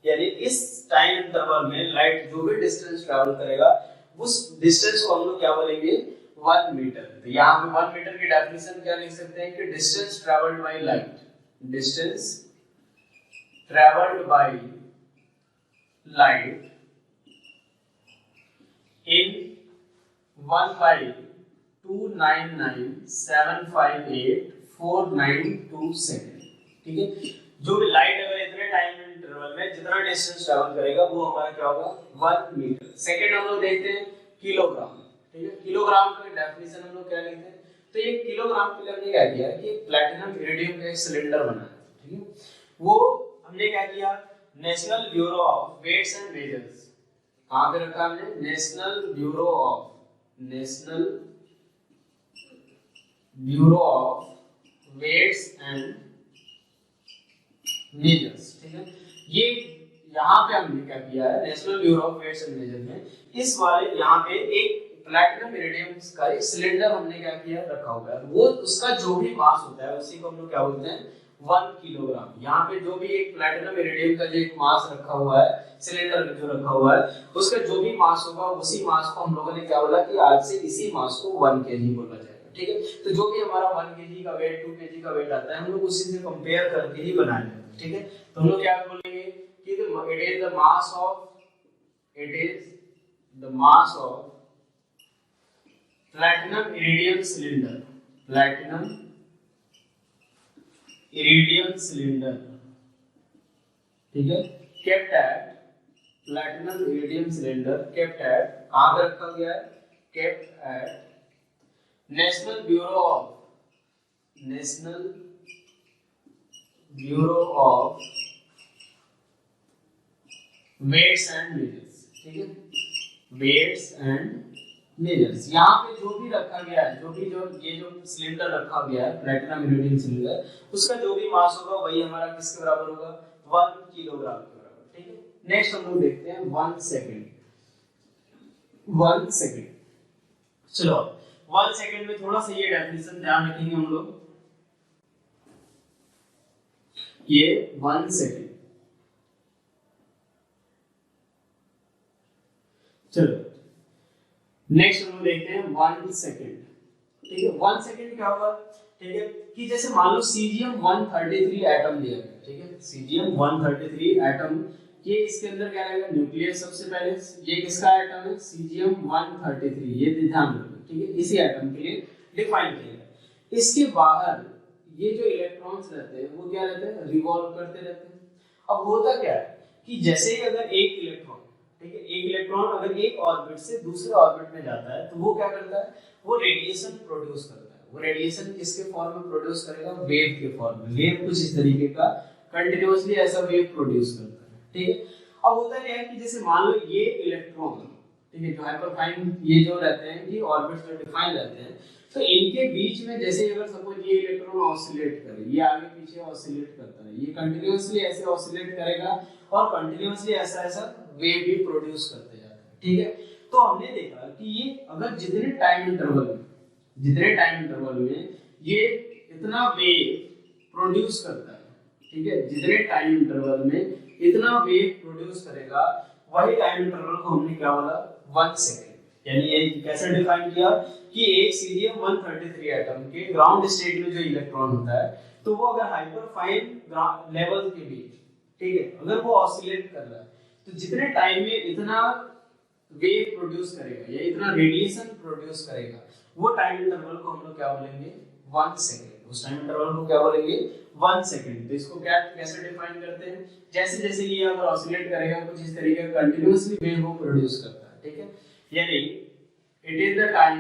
यानी इस टाइम इंटरवल में लाइट जो भी डिस्टेंस ट्रैवल करेगा उस डिस्टेंस को हम लोग क्या बोलेंगे, 1 मीटर। तो यहाँ पे 1 मीटर की डेफिनेशन क्या लिख सकते हैं कि distance travelled by light, distance traveled by light in 1/299,758,492 second. ठीक है, जो भी लाइट अगर इतने टाइम इंटरवल में जितना डिस्टेंस ट्रैवल करेगा वो हमारा क्या होगा, 1 मीटर। सेकंड हम लोग देखते हैं किलोग्राम। ठीक है, किलोग्राम का डेफिनेशन हम लोग क्या लिखते हैं, तो ये किलोग्राम के लिए हमने क्या किया कि प्लैटिनम इरिडियम का एक सिलेंडर बनाया। ठीक है, वो हमने क्या किया, national bureau of weights and measures, कहां पे रखा हमने, national bureau of weights and measures. ठीक है, ये यहाँ पे हमने क्या किया है, national bureau of weights and measures में इस वाले यहाँ पे एक प्लैटिनम इरिडियम का एक सिलेंडर हमने क्या किया, रखा हुआ है। वो उसका जो भी मास होता है उसी को हम लोग क्या बोलते हैं, 1 किलोग्राम। यहाँ पे जो भी एक प्लैटिनम इरिडियम का जो एक मास रखा हुआ है, सिलेंडर में जो रखा हुआ है, उसका जो भी मास होगा उसी मास को हम लोगों ने क्या बोला कि आज से इसी मास को 1 केजी बोला जाएगा। ठीक है, तो जो भी हमारा 1 केजी का वेट, 2 केजी का वेट आता है हम लोग उसी से कंपेयर करके ही बनाएंगे। ठीक है, तो हम लोग क्या बोलेंगे कि it is the mass of platinum iridium cylinder, ठीक है, kept at platinum iridium cylinder, kept at कहाँ पे रखा गया है, kept at National Bureau of Weights and Measures। ठीक है, Weights and Measures, यहाँ पे जो भी रखा गया है, जो ये जो सिलेंडर रखा गया है प्लैटिनम इरिडियम सिलेंडर, उसका जो भी मास होगा वही हमारा किसके बराबर होगा, 1 किलोग्राम के बराबर। ठीक है, नेक्स्ट हम लोग देखते हैं 1 सेकंड। चलो 1 सेकंड में थोड़ा सा ये डेफिनेशन ध्यान रखेंगे हम लोग, ये 1 सेकंड। चलो नेक्स्ट हम लोग देखते हैं 1 सेकंड। ठीक है, 1 सेकंड क्या होगा, ठीक है, कि जैसे मान लो सीजियम 133 एटम दिया गया। ठीक है, सीजियम 133 एटम, ये इसके अंदर क्या रहेगा, न्यूक्लियस सबसे पहले, ये किसका एटम है, सीजियम 133, ये ध्यान रखना। ठीक है, इसी एटम के लिए डिफाइन किया है। इसके बाहर ये जो इलेक्ट्रॉन्स रहते हैं वो क्या रहते हैं, रिवॉल्व करते रहते हैं। अब होता क्या है कि जैसे ही अगर एक इलेक्ट्रॉन, ठीक है, एक इलेक्ट्रॉन अगर एक ऑर्बिट से दूसरे ऑर्बिट में जाता है तो वो क्या करता है, वो रेडिएशन प्रोड्यूस करता है। वो रेडिएशन किसके फॉर्म में प्रोड्यूस करेगा, वेव के फॉर्म में। वेव कुछ इस तरीके का कंटिन्यूअसली ऐसा वेव प्रोड्यूस करता है, ठीक है। अब होता क्या है कि जैसे मान लो ये इलेक्ट्रॉन, ठीक है, जो हाइपरफाइन ये जो रहते हैं कि ऑर्बिट्स जो डिफाइन रहते हैं, तो इनके बीच में जैसे अगर सपोज ये इलेक्ट्रॉन ऑसिलेट करे, ये आगे पीछे ऑसिलेट करता है, ये कंटिन्यूअसली ऐसे ऑसिलेट करेगा और कंटिन्यूअसली ऐसा ऐसा वेव भी प्रोड्यूस करते जाता है, ठीक है। तो हमने देखा कि ये अगर जितने टाइम इंटरवल में ये इतना वेव प्रोड्यूस करता है, ठीक है, जितने टाइम इंटरवल में इतना वेव प्रोड्यूस करेगा, वही टाइम इंटरवल को हमने क्या बोला, 1 सेकंड। यानी ये कैसे डिफाइन किया कि एक सीरियम 133 एटम के ग्राउंड स्टेट में जो इलेक्ट्रॉन होता है, तो वो अगर हाइपर फाइन लेवल के बीच, ठीक है, अगर वो ऑसिलेट कर रहा है, तो जितने टाइम में इतना वेव प्रोड्यूस करेगा या इतना रेडिएशन प्रोड्यूस करेगा, वो टाइम इंटरवल को हम लोग क्या बोलेंगे, 1 सेकंड। उस टाइम इंटरवल को क्या बोलेंगे, 1 सेकंड। तो इसको क्या कैसे डिफाइन करते हैं, जैसे जैसे ये अगर ऑसिलेट करेगा कुछ इस तरीके का कंटीन्यूअसली वेव वो प्रोड्यूस करता है, ठीक है। यानी it is the time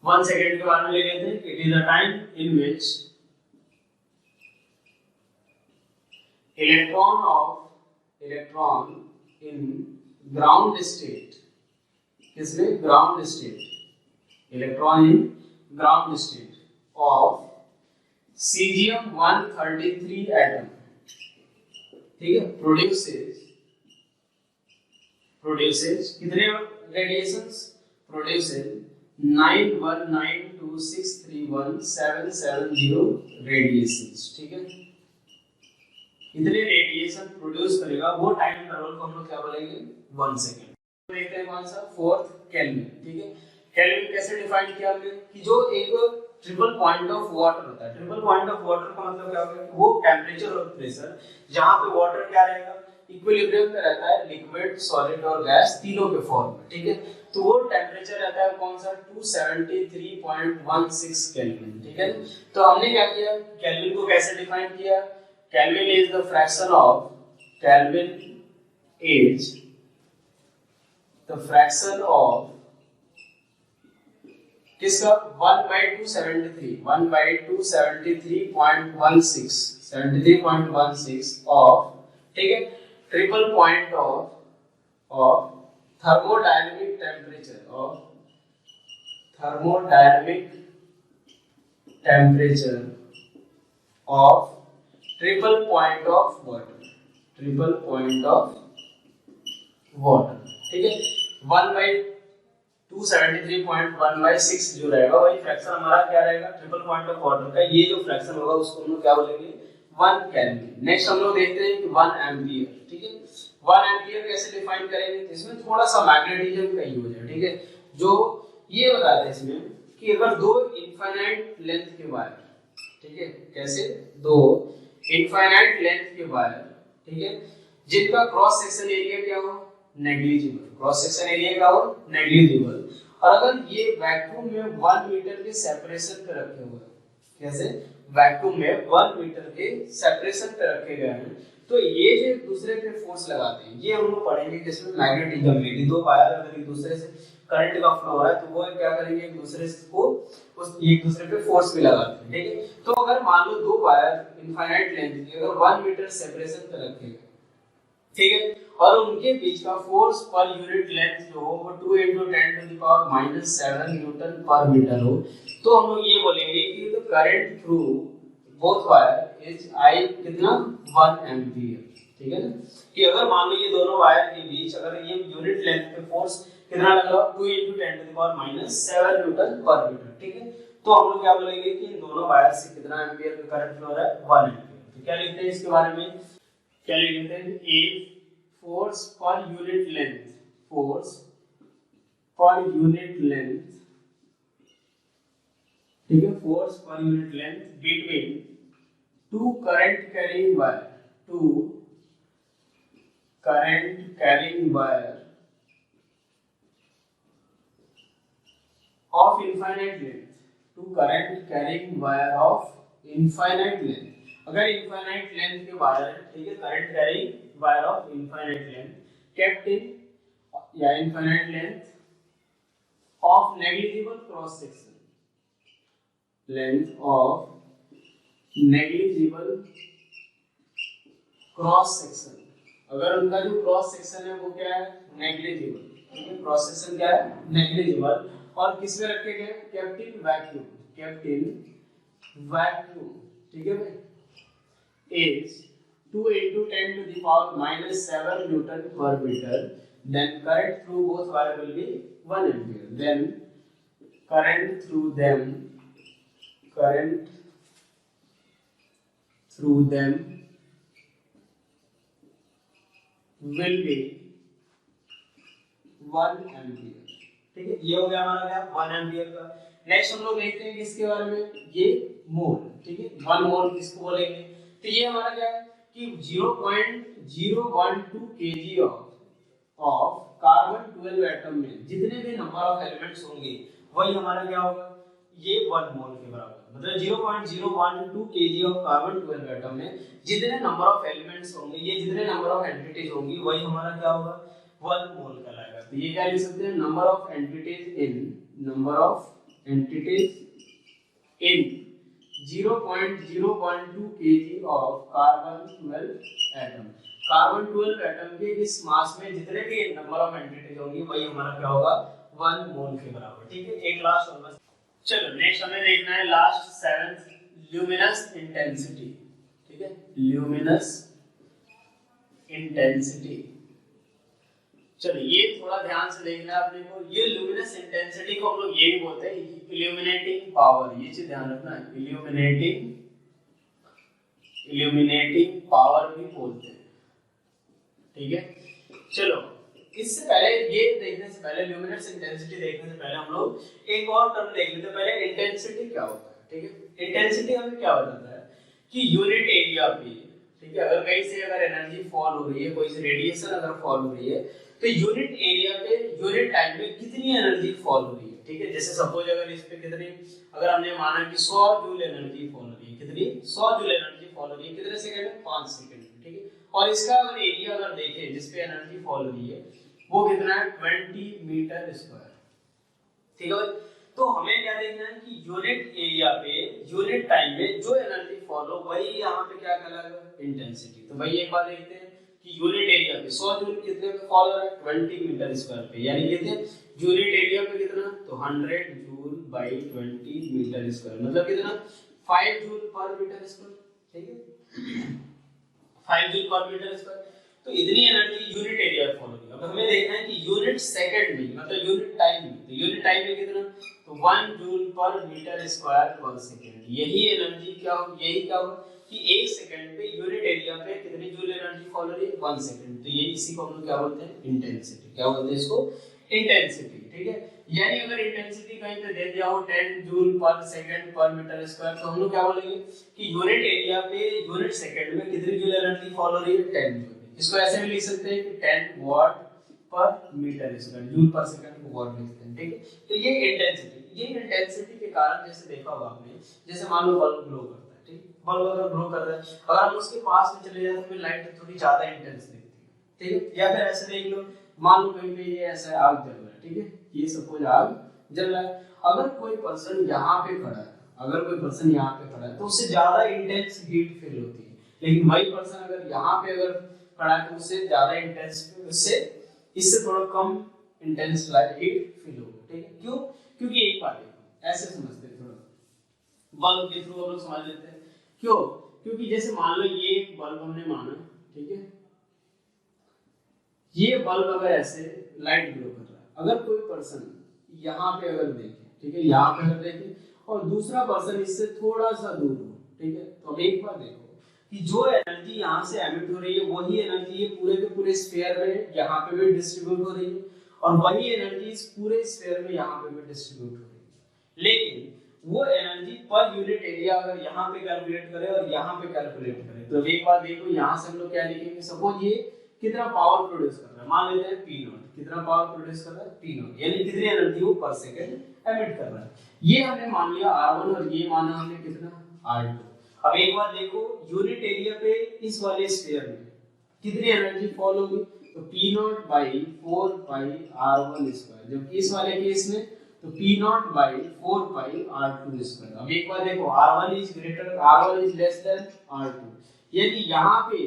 1 second के बारे में ले लेते हैं। It is the time in which electron in ground state, किसमें, ground state, electron in ground state of caesium 133 atom, ठीक है, प्रोड्यूसेस कितने रेडिएशंस, प्रोड्यूसेस 9192631770 रेडिएशंस, ठीक है। इतने रेडिएशन प्रोड्यूस करेगा, वो टाइम इंटरवल को हम लोग क्या बोलेंगे, 1 सेकंड। देखते हैं कौन सा, फोर्थ, केल्विन, ठीक है। केल्विन कैसे डिफाइन किया हमने कि जो एक ट्रिपल पॉइंट ऑफ वाटर होता है। ट्रिपल पॉइंट ऑफ वाटर का मतलब क्या होगा, वो टेम्परेचर और प्रेशर जहां पे वाटर क्या रहेगा, इक्विलिब्रियम पे रहता है, लिक्विड, सॉलिड और गैस तीनों के फॉर्म में, ठीक है। तो वो टेम्परेचर रहता है कौन सा, 273.16 केल्विन, ठीक है। तो हमने क्या किया, केल्विन को कैसे डिफाइन किया, kelvin is the fraction of, kelvin is the fraction of किसका, 1/273.16 ऑफ, ठीक है, triple point of thermodynamic temperature of triple point of water, ठीक है। 1/273.1/6 जो रहेगा वही फ्रैक्शन हमारा क्या रहेगा, ट्रिपल पॉइंट ऑफ वाटर का। ये जो फ्रैक्शन होगा उसको हम लोग क्या बोलेंगे, 1 केल्विन। नेक्स्ट हम लोग देखते हैं कि 1 एम्पियर, ठीक है। 1 एम्पियर कैसे डिफाइन करेंगे, इसमें थोड़ा सा मैग्नेटिज्म का यूज है, ठीक है। जो ये बताते हैं इसमें कि अगर दो इनफाइनाइट लेंथ के वायर, ठीक है, कैसे, दो इनफाइनाइट लेंथ के वायर, ठीक है, जिनका क्रॉस सेक्शन एरिया क्या हो, नेग्लिजिबल, क्रॉस सेक्शन एरिया का हो नेग्लिजिबल, और अगर ये वैक्यूम में 1 मीटर के सेपरेशन पे रखे हुए, कैसे, वैक्यूम में 1 मीटर के सेपरेशन पे रखे गए हैं, तो ये जो एक दूसरे पे फोर्स लगाते हैं, ये हम लोग पढ़ेंगे जिसमें मैग्नेटिज्म में दो वायर अगर एक दूसरे से करंट का फ्लो हो रहा है तो वो क्या करेंगे, एक दूसरे को उस एक दूसरे पे फोर्स भी लगाते हैं, ठीक है। तो अगर मान लो दो वायर इनफाइनाइट लेंथ के अगर 1 मीटर सेपरेशन पे रखे गए, ठीक है, और उनके बीच का फोर्स पर यूनिट लेंथ जो हो वो 2 × 10⁻⁷ न्यूटन पर मीटर हो, तो हम लोग ये बोलेंगे कि the current through both wire is I कितना, 1 एम्पियर, ठीक है ना। कि अगर मान लो ये दोनों वायर के बीच अगर ये यूनिट लेंथ पे फोर्स कितना लगा, 2 × 10⁻⁷ न्यूटन पर मीटर, ठीक है। तो हम लोग क्या बोलेंगे कि इन दोनों वायर से कितना एम्पियर का करंट फ्लो हो रहा है, 1 एम्पियर। तो क्या लिखते हैं इसके बारे में, क्या लिखते हैं, a force per unit length, ठीक है, force per unit length between two current carrying wire of infinite length to current carrying wire of infinite length. अगर infinite length के वायर है, ठीक है, current carrying wire of infinite length kept in या infinite length of negligible cross section, length of negligible cross section, अगर उनका जो cross section है वो क्या है, नेग्लिजिबल, ठीक है, क्रॉस सेक्शन क्या है, नेग्लिजिबल, और किस में रखे गए, kept in vacuum, kept in vacuum, ठीक है भाई, is 2 into 10 to the power minus 7 Newton per meter, then current through both wire will be 1 ampere, then current through them will be 1 ampere, ठीक है, ये हो गया हमारा क्या, 1 एम्पियर का। नेक्स्ट हम लोग देखते हैं किसके बारे में, ये मोल, ठीक है, 1 मोल किसको बोलेंगे, तो ये हमारा क्या है कि 0.012 kg ऑफ कार्बन 12 एटम में जितने भी नंबर ऑफ एलिमेंट्स होंगे वही हमारा क्या होगा, ये 1 मोल के बराबर, मतलब 0.012 kg ऑफ कार्बन 12 एटम में जितने नंबर ऑफ एलिमेंट्स होंगे, ये जितने नंबर ऑफ एंटिटीज होंगी वही हमारा क्या होगा, 1 मोल कहलाएगा। तो ये क्या लिख सकते हैं, number of entities in 0.012 kg of carbon 12 atom, carbon 12 atom के इस मास में जितने भी नंबर ऑफ एंटिटीज होंगी वही हमारा क्या होगा, 1 मोल के बराबर, ठीक है। एक लास्ट और बस, चलो नेक्स्ट हमें देखना है लास्ट 7th, ल्यूमिनस इंटेंसिटी, ठीक है, ल्यूमिनस इंटेंसिटी। चलो ये थोड़ा ध्यान से देखना है अपने को, ये ल्यूमिनस इंटेंसिटी को हम लोग ये भी बोलते हैं इल्यूमिनेटिंग पावर, ये चीज ध्यान रखना है, इल्यूमिनेटिंग पावर भी बोलते हैं, ठीक है। चलो इससे पहले ये देखने से पहले, ल्यूमिनस इंटेंसिटी देखने से पहले हम लोग एक और टर्म देख लेते हैं, पहले इंटेंसिटी क्या होता है, ठीक है। इंटेंसिटी हमें क्या बताता है कि यूनिट एरिया पे, ठीक है, अगर कहीं से अगर एनर्जी फॉल हो रही है, कोई से रेडिएशन अगर फॉल हो रही है, तो यूनिट एरिया पे यूनिट टाइम में कितनी एनर्जी फॉल हो रही है, ठीक है। जैसे सपोज अगर इस पे कितनी, अगर हमने माना कि 100 जूल एनर्जी फॉल हो रही है, कितनी, 100 जूल एनर्जी फॉल हो रही है, कितने सेकंड में, 5 सेकंड में, ठीक है। और इसका अगर एरिया अगर देखें जिस पे एनर्जी फॉल हो रही है वो कितना है, 20 मीटर स्क्वायर, ठीक है। तो हमें क्या देखना है कि यूनिट एरिया पे यूनिट टाइम में जो एनर्जी फॉल हो वही यहाँ पे क्या कहलाएगा, इंटेंसिटी। तो भाई एक बात देखते हैं कि यूनिट एरिया पे 100 जूल कितने पे फॉल हो रहा है, 20 मीटर स्क्वायर पे, यानी कितने, यूनिट एरिया पे कितना, तो 100 जूल बाय 20 मीटर स्क्वायर, मतलब कितना, 5 जूल पर मीटर स्क्वायर, ठीक है, 5 जूल पर मीटर स्क्वायर। तो इतनी एनर्जी यूनिट एरिया पे फॉल हो रही है। अब हमें देखना है कि यूनिट सेकंड में, मतलब यूनिट टाइम में, तो यूनिट टाइम में कितना, तो 1 जूल पर मीटर स्क्वायर पर सेकंड, यही एनर्जी क्या हो, यही क्या हो कि 1 सेकंड पे यूनिट एरिया पे कितनी जूल एनर्जी फॉल हो रही है, 1 सेकंड। तो ये इसी को हम लोग क्या बोलते हैं, इंटेंसिटी, क्या बोलते हैं इसको, इंटेंसिटी, ठीक है। यानी अगर इंटेंसिटी कहीं पे दे दिया हो 10 जूल पर सेकंड पर मीटर स्क्वायर, तो हम लोग क्या बोलेंगे कि यूनिट एरिया पे यूनिट सेकंड में कितनी जूल एनर्जी फॉल हो रही है, 10 जूल। इसको ऐसे भी लिख सकते हैं कि 10 watt per metre square, joule per second को वाट लिखते हैं, ठीक है। तो ये इंटेंसिटी के कारण, जैसे देखा होगा आपने, जैसे मान लो बल्ब ग्लो करता है, ठीक है, बल्ब अगर ग्लो कर रहा है, अगर हम उसके पास में चले जाए तो फिर लाइट थोड़ी ज्यादा इंटेंस दिखती है, ठीक है। या फिर ऐसे देख लो, मान लो कहीं पे ये ऐसा आग जल रहा है, ठीक है, ये सपोज आग जल रहा है, अगर कोई पर्सन यहाँ पे खड़ा है, तो उससे ज्यादा इंटेंस हीट फील होती है, लेकिन वही पर्सन अगर यहाँ पे अगर खड़ा है तो उससे ज्यादा इंटेंस, इससे थोड़ा कम इंटेंस हीट फील होगा, ठीक है। क्यों, क्योंकि एक बात है, ऐसे समझते हैं, थोड़ा बल्ब के थ्रू हम लोग समझ लेते हैं, क्यों, क्योंकि जैसे मान लो ये एक बल्ब हमने माना, ठीक है, ये बल्ब अगर ऐसे लाइट ग्लो कर रहा है, अगर कोई पर्सन यहाँ पे अगर देखे, ठीक है, यहाँ पे अगर देखे और दूसरा पर्सन इससे थोड़ा सा दूर हो, ठीक है, तो अब एक बार देखो कि जो एनर्जी यहाँ से एमिट हो रही है वही एनर्जी ये पूरे के पूरे स्फीयर में यहाँ पे भी डिस्ट्रीब्यूट हो रही है, और वही एनर्जी इस पूरे स्फीयर में यहाँ पे भी डिस्ट्रीब्यूट हो रही है। लेकिन वो एनर्जी पर यूनिट एरिया अगर यहाँ पे कैलकुलेट करें और यहाँ पे कैलकुलेट करें, तो एक बात देखो, यहाँ से हम लोग क्या लिखेंगे, सपोज ये कितना पावर प्रोड्यूस कर रहा है, मान लेते हैं पी नॉट, कितना पावर प्रोड्यूस कर रहा है पी नॉट, यानी कितनी एनर्जी वो पर सेकंड एमिट कर रहा है। ये हमने मान लिया R1 और ये माना हमने कितना R2। अब एक बार देखो यूनिट एरिया पे इस वाले स्फीयर में कितनी एनर्जी फॉल होगी, तो P not by 4 pi R1 square, जबकि इस वाले केस में तो P not by 4 pi R2 square. अब एक बार देखो R1 is greater, R1 is less than R2, यानी यहाँ पे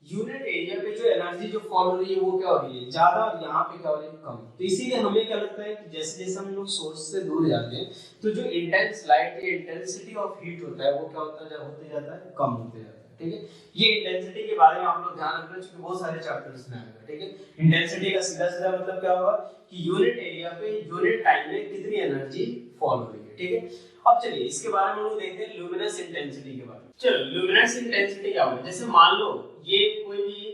यूनिट एरिया पे जो एनर्जी जो फॉल हो रही है वो क्या हो रही है ज्यादा, और यहाँ पे क्या हो रही है कम। तो इसीलिए हमें क्या लगता है कि जैसे जैसे हम लोग सोर्स से दूर जाते हैं तो जो इंटेंस लाइट की इंटेंसिटी ऑफ हीट होता है वो क्या होता है होते जाता है कम होते जाता है। ठीक है, ये इंटेंसिटी के बारे में आप लोग ध्यान रखना क्योंकि बहुत सारे चैप्टर्स में आएगा। ठीक है, इंटेंसिटी का सीधा सीधा मतलब क्या होगा कि यूनिट एरिया पे यूनिट टाइम में कितनी एनर्जी फॉल हो रही है। ठीक है, अब चलिए इसके बारे में हम लोग देखते हैं ल्यूमिनस इंटेंसिटी के बारे में। चलो ल्यूमिनस इंटेंसिटी क्या होगा, जैसे मान लो ये कोई भी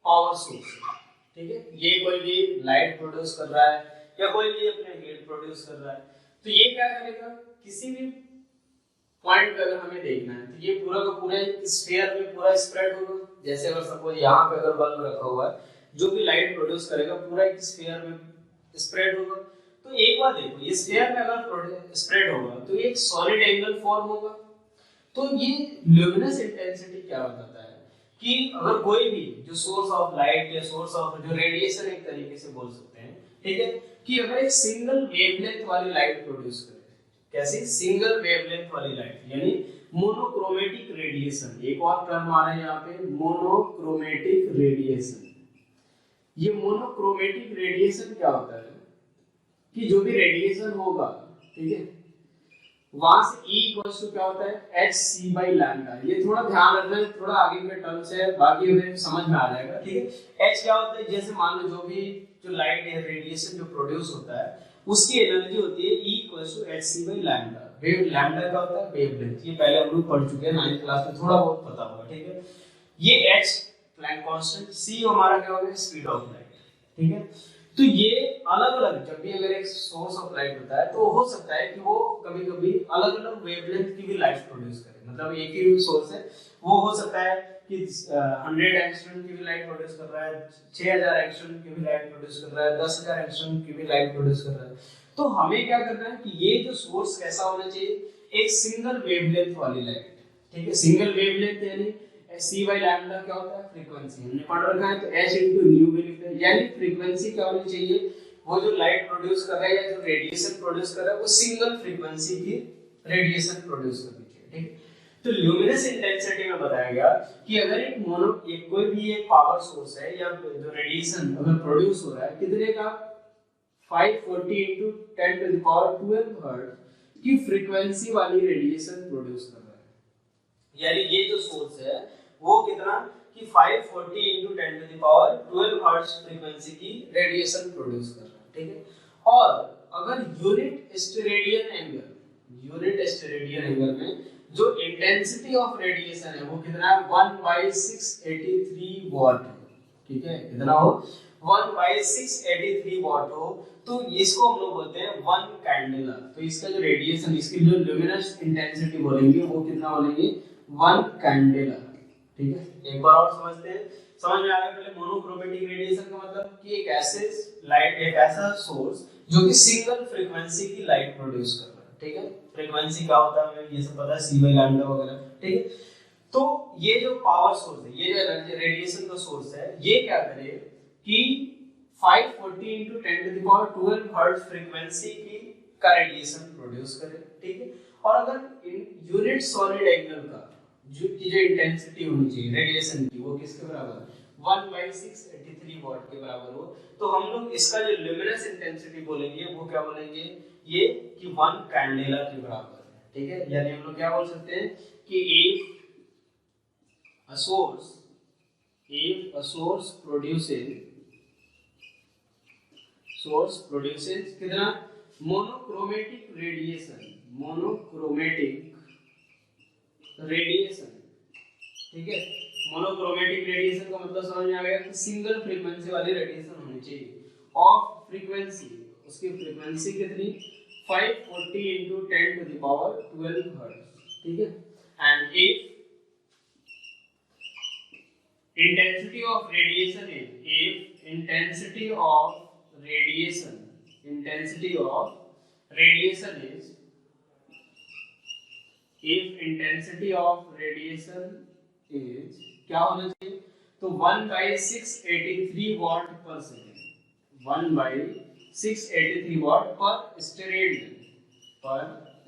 पावर सोर्स है, ठीक है, ये कोई भी लाइट प्रोड्यूस कर रहा है या कोई भी अपने हीट प्रोड्यूस कर रहा है, तो ये क्या करेगा किसी भी पॉइंट पे अगर हमें देखना है तो ये पूरा का पूरा स्फीयर में पूरा स्प्रेड होगा। जैसे अगर सपोज यहाँ पे अगर बल्ब रखा हुआ है जो भी लाइट प्रोड्यूस करेगा पूरा एक स्फीयर में स्प्रेड होगा। तो एक बार देखो ये स्फीयर में अगर स्प्रेड होगा तो एक सॉलिड एंगल फॉर्म होगा। तो ये ल्यूमिनस इंटेंसिटी क्या बताता है कि अगर कोई भी जो सोर्स ऑफ लाइट या सोर्स ऑफ जो रेडिएशन एक तरीके से बोल सकते हैं, ठीक है, कि अगर एक सिंगल वेवलेंथ वाली लाइट प्रोड्यूस करे, कैसी सिंगल वेवलेंथ वाली लाइट यानी मोनोक्रोमेटिक रेडिएशन, एक और टर्म आ रहा है यहाँ पे मोनोक्रोमेटिक रेडिएशन। ये मोनोक्रोमेटिक रेडिएशन क्या होता है कि जो भी रेडिएशन होगा, ठीक है, वहां से E इक्वल्स टू क्या होता है hc by लैम्डा। ये थोड़ा ध्यान रखना है, थोड़ा आगे के टर्म्स है, बाकी हमें समझ में आ जाएगा। ठीक है, h क्या होता है, जैसे मान लो जो भी जो लाइट या रेडिएशन जो प्रोड्यूस होता है उसकी एनर्जी होती है E equals to hc by lambda. Wave lambda क्या होता है वेवलेंथ, ये पहले हम लोग पढ़ चुके हैं 9th क्लास में, थोड़ा बहुत पता होगा। ठीक है, ये h प्लैंक कांस्टेंट, c हमारा क्या होगा स्पीड ऑफ लाइट। ठीक है, तो ये अलग अलग जब भी अगर एक सोर्स ऑफ लाइट होता है तो हो सकता है कि वो कभी कभी अलग अलग वेवलेंथ की भी लाइट प्रोड्यूस करे। मतलब एक ही सोर्स है वो हो सकता है कि 100 एंगस्ट्रॉम की भी लाइट प्रोड्यूस कर रहा है, 6000 एंगस्ट्रॉम की भी लाइट प्रोड्यूस कर रहा है, 10000 एंगस्ट्रॉम की भी लाइट प्रोड्यूस कर रहा है। तो हमें क्या करना है कि ये जो सोर्स कैसा होना चाहिए, एक सिंगल वेवलेंथ वाली लाइट। ठीक है, सिंगल वेवलेंथ यानी c by लैम्डा क्या होता है फ्रीक्वेंसी, हमने पढ़ रखा है, तो h into nu भी लिखते हैं, यानी फ्रीक्वेंसी क्या होनी चाहिए, वो जो लाइट प्रोड्यूस कर रहा है या जो रेडिएशन प्रोड्यूस कर रहा है वो सिंगल फ्रीक्वेंसी की रेडिएशन प्रोड्यूस करनी चाहिए। ठीक, तो ल्यूमिनस इंटेंसिटी में बताया गया कि अगर एक कोई भी एक पावर सोर्स है या जो रेडिएशन अगर प्रोड्यूस हो रहा है कितने का 540 into 10 to the power 12 hertz की फ्रीक्वेंसी वाली रेडिएशन प्रोड्यूस कर रहा है, यानी ये जो सोर्स है वो कितना कि 540 into 10 to the power 12 hertz frequency की रेडिएशन प्रोड्यूस कर रहा है। ठीक है, और अगर यूनिट स्टेरेडियन एंगल में जो इंटेंसिटी ऑफ रेडिएशन है वो कितना है 1/683 वॉट। ठीक है, कितना हो 1/683 वॉट हो, तो इसको हम लोग बोलते हैं 1 कैंडेला। तो इसका जो रेडिएशन इसकी जो ल्यूमिनस इंटेंसिटी बोलेंगे वो कितना बोलेंगे 1 कैंडेला। ठीक है, एक बार और समझते हैं, समझ में आ गया। पहले मोनोक्रोमेटिक रेडिएशन का मतलब कि एक ऐसे लाइट, एक ऐसा सोर्स जो कि सिंगल फ्रीक्वेंसी की लाइट प्रोड्यूस कर रहा है। ठीक है, फ्रीक्वेंसी क्या होता है हमें ये सब पता है, c by लैम्डा वगैरह। ठीक है, तो ये जो पावर सोर्स है, ये जो एनर्जी रेडिएशन का सोर्स है, ये क्या करे कि 540 into 10 to the power 12 hertz frequency की का रेडिएशन प्रोड्यूस करे। ठीक है, और अगर यूनिट सॉलिड एंगल का जो इंटेंसिटी होनी चाहिए रेडिएशन की वो किसके बराबर 1/683 वॉट के बराबर हो, तो हम लोग इसका जो ल्यूमिनस इंटेंसिटी बोलेंगे वो क्या बोलेंगे ये कि 1 कैंडेला के बराबर है। ठीक है, यानी हम लोग क्या बोल सकते हैं कि if a source produces कितना मोनोक्रोमेटिक रेडिएशन। ठीक है, मोनोक्रोमेटिक रेडिएशन का मतलब समझ में आ गया कि सिंगल फ्रीक्वेंसी वाली रेडिएशन होनी चाहिए ऑफ फ्रीक्वेंसी, उसकी फ्रीक्वेंसी कितनी 540 into 10 to the power 12 hertz. ठीक है, and intensity of radiation is if intensity of radiation is if intensity of radiation is क्या होना चाहिए तो 1 by 683 watt per second 1 by 683 watt per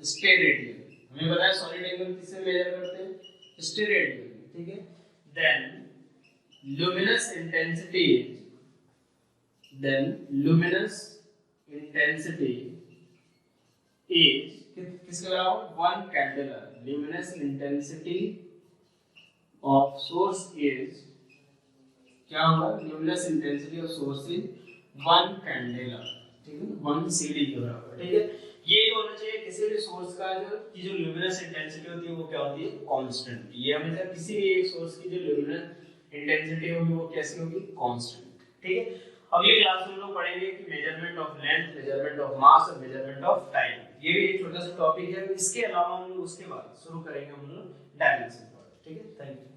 steradian हमें पता है सॉलिड एंगल किससे मेजर करते हैं स्टेरेडियन ठीक है देन luminous intensity is किसके अलावा 1 candela luminous intensity of source is क्या होगा luminous intensity of source is 1 candela ठीक है 1 CD के बराबर ठीक है ये होना चाहिए किसी भी सोर्स का जो luminous intensity होती है वो क्या होती है कांस्टेंट ये हमेशा किसी भी एक सोर्स की जो luminous intensity होगी वो कैसी होगी कांस्टेंट ठीक है अगली क्लास में हम लोग पढ़ेंगे कि measurement of length measurement of mass और मेजरमेंट ऑफ टाइम ये भी एक छोटा सा टॉपिक है इसके अलावा हम लोग उसके बाद शुरू करेंगे हम लोग डायमेंशन ठीक है थैंक यू